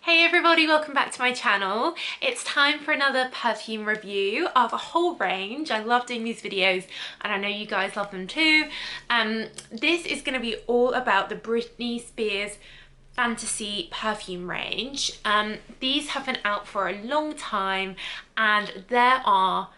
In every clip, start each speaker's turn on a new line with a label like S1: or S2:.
S1: Hey everybody, welcome back to my channel. It's time for another perfume review of a whole range. I love doing these videos and I know you guys love them too. This is going to be all about the Britney Spears Fantasy perfume range. These have been out for a long time and there are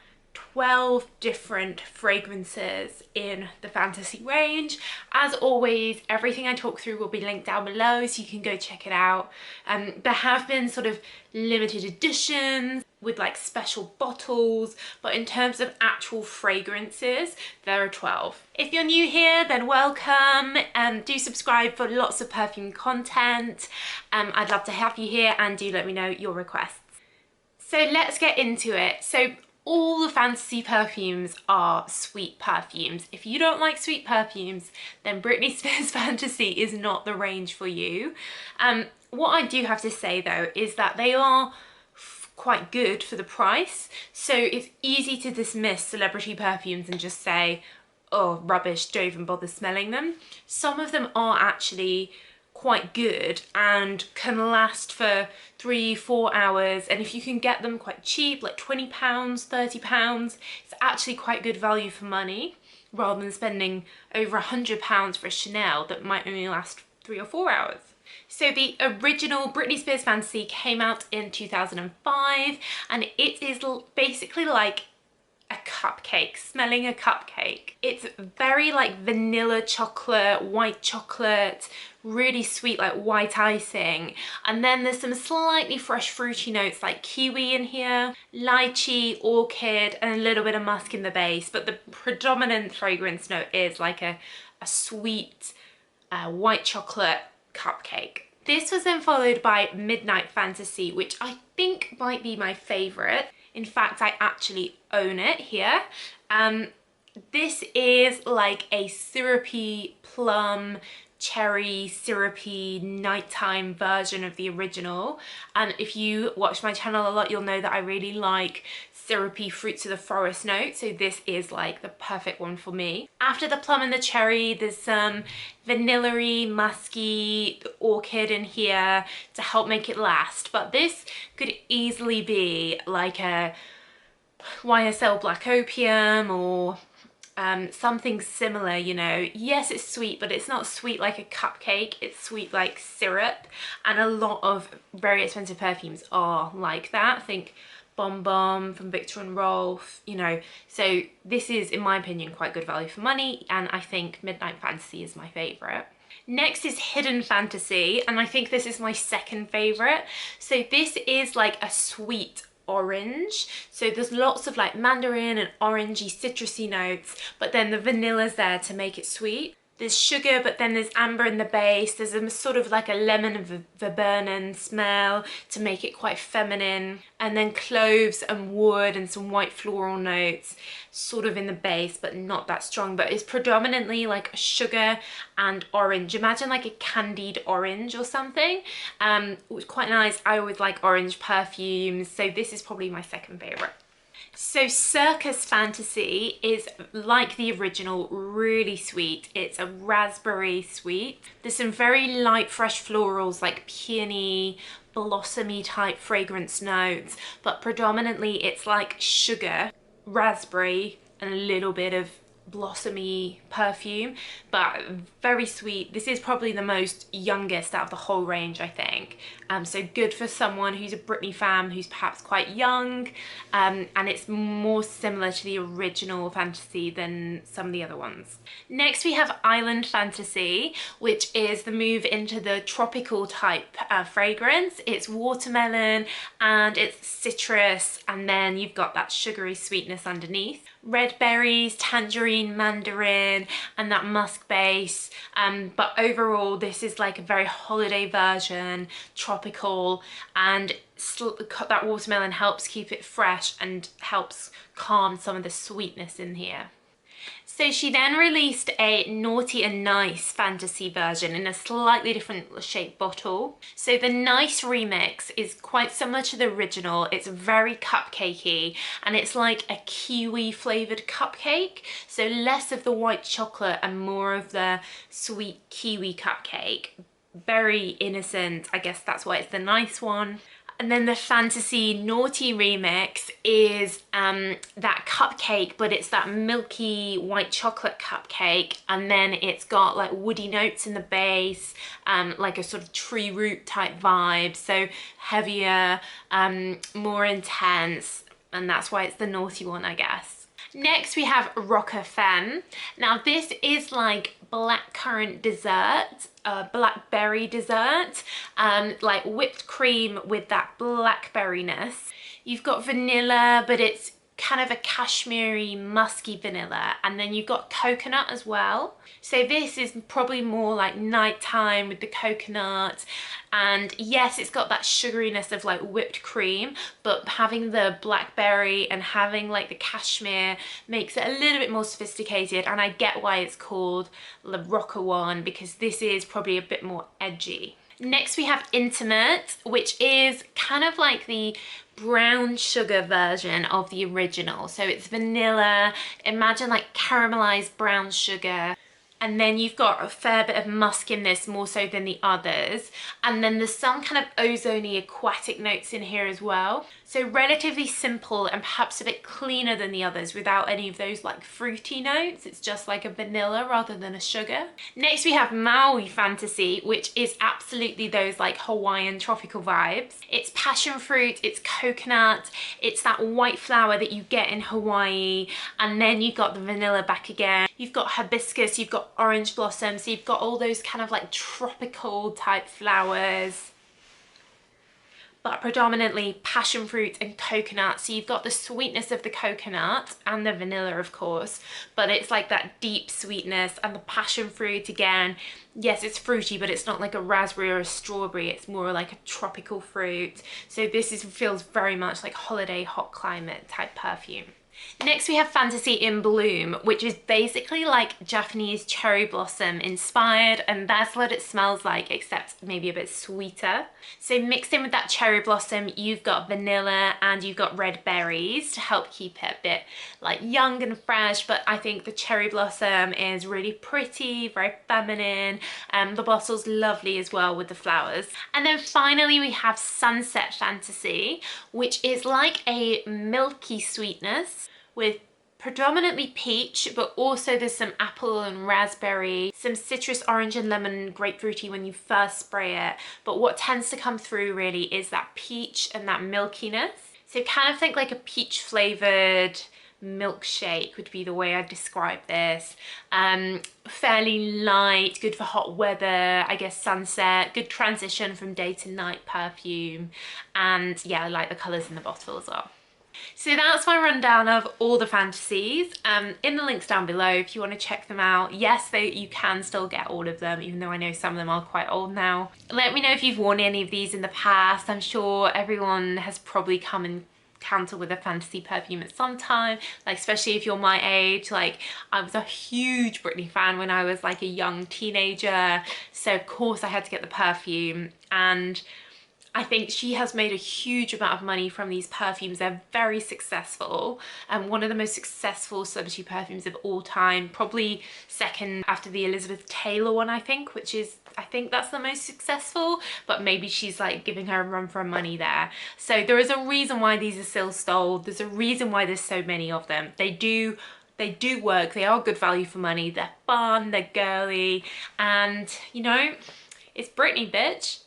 S1: 12 different fragrances in the Fantasy range. As always, everything I talk through will be linked down below so you can go check it out. There have been sort of limited editions with like special bottles, but in terms of actual fragrances, there are 12. If you're new here, then welcome. Do subscribe for lots of perfume content. I'd love to have you here and do let me know your requests. So let's get into it. So all the Fantasy perfumes are sweet perfumes. If you don't like sweet perfumes, then Britney Spears Fantasy is not the range for you. What I do have to say though is that they are quite good for the price. So it's easy to dismiss celebrity perfumes and just say, oh, rubbish, don't even bother smelling them. Some of them are actually quite good and can last for 3-4 hours, and if you can get them quite cheap, like £20, £30, it's actually quite good value for money rather than spending over £100 for a Chanel that might only last 3 or 4 hours. So the original Britney Spears Fantasy came out in 2005 and it is basically like a cupcake, smelling a cupcake. It's very like vanilla chocolate, white chocolate, really sweet like white icing, and then there's some slightly fresh fruity notes like kiwi in here, lychee, orchid, and a little bit of musk in the base, but the predominant fragrance note is like a sweet white chocolate cupcake. This was then followed by Midnight Fantasy, which I think might be my favourite. In fact, I actually own it here. This is like a syrupy plum, cherry, syrupy nighttime version of the original. And if you watch my channel a lot, you'll know that I really like syrupy fruits of the forest note, so this is like the perfect one for me. After the plum and the cherry, there's some vanilla-y, musky orchid in here to help make it last, but this could easily be like a YSL Black Opium or something similar, you know. Yes, it's sweet, but it's not sweet like a cupcake, it's sweet like syrup, and a lot of very expensive perfumes are like that. Think Bom Bom from Viktor and Rolf, you know. So this is, in my opinion, quite good value for money, and I think Midnight Fantasy is my favourite. Next is Hidden Fantasy, and I think this is my second favourite. So this is like a sweet orange, so there's lots of like mandarin and orangey citrusy notes, but then the vanilla's there to make it sweet. There's sugar, but then there's amber in the base. There's a sort of like a lemon and verbenan smell to make it quite feminine. And then cloves and wood and some white floral notes sort of in the base, but not that strong. But it's predominantly like sugar and orange. Imagine like a candied orange or something. Which is quite nice. I always like orange perfumes, so this is probably my second favourite. So Circus Fantasy is like the original, really sweet. It's a raspberry sweet. There's some very light fresh florals like peony, blossomy type fragrance notes, but predominantly it's like sugar, raspberry, and a little bit of blossomy perfume, but very sweet. This is probably the most youngest out of the whole range, I think. So good for someone who's a Britney fan who's perhaps quite young, and it's more similar to the original Fantasy than some of the other ones. Next we have Island Fantasy, which is the move into the tropical type fragrance. It's watermelon and it's citrus, and then you've got that sugary sweetness underneath. Red berries, tangerine, mandarin, and that musk base, but overall this is like a very holiday version, tropical, and that watermelon helps keep it fresh and helps calm some of the sweetness in here. So she then released a Naughty and Nice Fantasy version in a slightly different shaped bottle. So the Nice remix is quite similar to the original. It's very cupcakey and it's like a kiwi flavoured cupcake. So less of the white chocolate and more of the sweet kiwi cupcake. very innocent. I guess that's why it's the nice one. And then the Fantasy Naughty remix is that cupcake, but it's that milky white chocolate cupcake. And then it's got like woody notes in the base, like a sort of tree root type vibe. So heavier, more intense. And that's why it's the naughty one, I guess. Next we have Rocker Femme. Now this is like blackcurrant dessert, blackberry dessert, like whipped cream with that blackberryness. You've got vanilla, but it's kind of a cashmere musky vanilla, and then you've got coconut as well. So this is probably more like nighttime with the coconut, and yes, it's got that sugariness of like whipped cream, but having the blackberry and having like the cashmere makes it a little bit more sophisticated, and I get why it's called the Rocker one, because this is probably a bit more edgy. Next we have Intimate, which is kind of like the brown sugar version of the original. So it's vanilla, imagine like caramelized brown sugar. And then you've got a fair bit of musk in this, more so than the others. And then there's some kind of ozony aquatic notes in here as well. So relatively simple and perhaps a bit cleaner than the others without any of those like fruity notes. It's just like a vanilla rather than a sugar. Next we have Maui Fantasy, which is absolutely those like Hawaiian tropical vibes. It's passion fruit, it's coconut, it's that white flower that you get in Hawaii. And then you've got the vanilla back again. You've got hibiscus, you've got orange blossom, so you've got all those kind of like tropical type flowers, but predominantly passion fruit and coconut. So you've got the sweetness of the coconut and the vanilla, of course, but it's like that deep sweetness, and the passion fruit again, yes, it's fruity, but it's not like a raspberry or a strawberry, it's more like a tropical fruit. So this feels very much like holiday hot climate type perfume. Next we have Fantasy in Bloom, which is basically like Japanese cherry blossom inspired, and that's what it smells like, except maybe a bit sweeter. So mixed in with that cherry blossom, you've got vanilla and you've got red berries to help keep it a bit like young and fresh, but I think the cherry blossom is really pretty, very feminine, and the bottle's lovely as well with the flowers. And then finally we have Sunset Fantasy, which is like a milky sweetness with predominantly peach, but also there's some apple and raspberry, some citrus, orange and lemon, grapefruity when you first spray it. But what tends to come through really is that peach and that milkiness. So kind of think like a peach flavored milkshake would be the way I'd describe this. Fairly light, good for hot weather, I guess sunset, good transition from day to night perfume. And yeah, I like the colours in the bottle as well. So that's my rundown of all the fantasies. In the links down below if you want to check them out. Yes, you can still get all of them, even though I know some of them are quite old now. Let me know if you've worn any of these in the past. I'm sure everyone has probably come and encounter with a fantasy perfume at some time, like especially if you're my age. Like I was a huge BRITNEY fan when I was like a young teenager, so of course I had to get the perfume, and I think she has made a huge amount of money from these perfumes. They're very successful, and one of the most successful celebrity perfumes of all time, probably second after the Elizabeth Taylor one, I think, which is, I think that's the most successful, but maybe she's like giving her a run for her money there. So there is a reason why these are still sold. There's a reason why there's so many of them. They do work, they are good value for money, they're fun, they're girly, and you know, it's BRITNEY, bitch.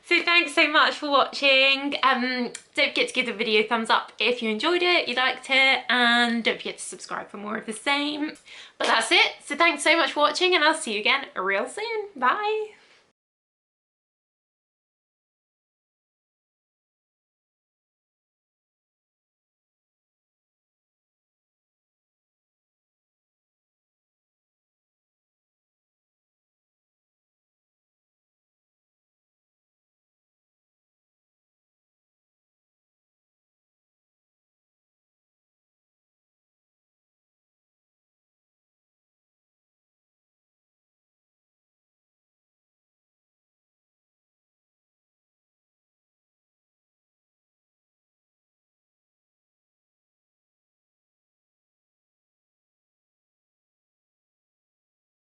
S1: So thanks so much for watching. Don't forget to give the video a thumbs up if you enjoyed it, you liked it, and don't forget to subscribe for more of the same. But that's it. So thanks so much for watching, and I'll see you again real soon. Bye.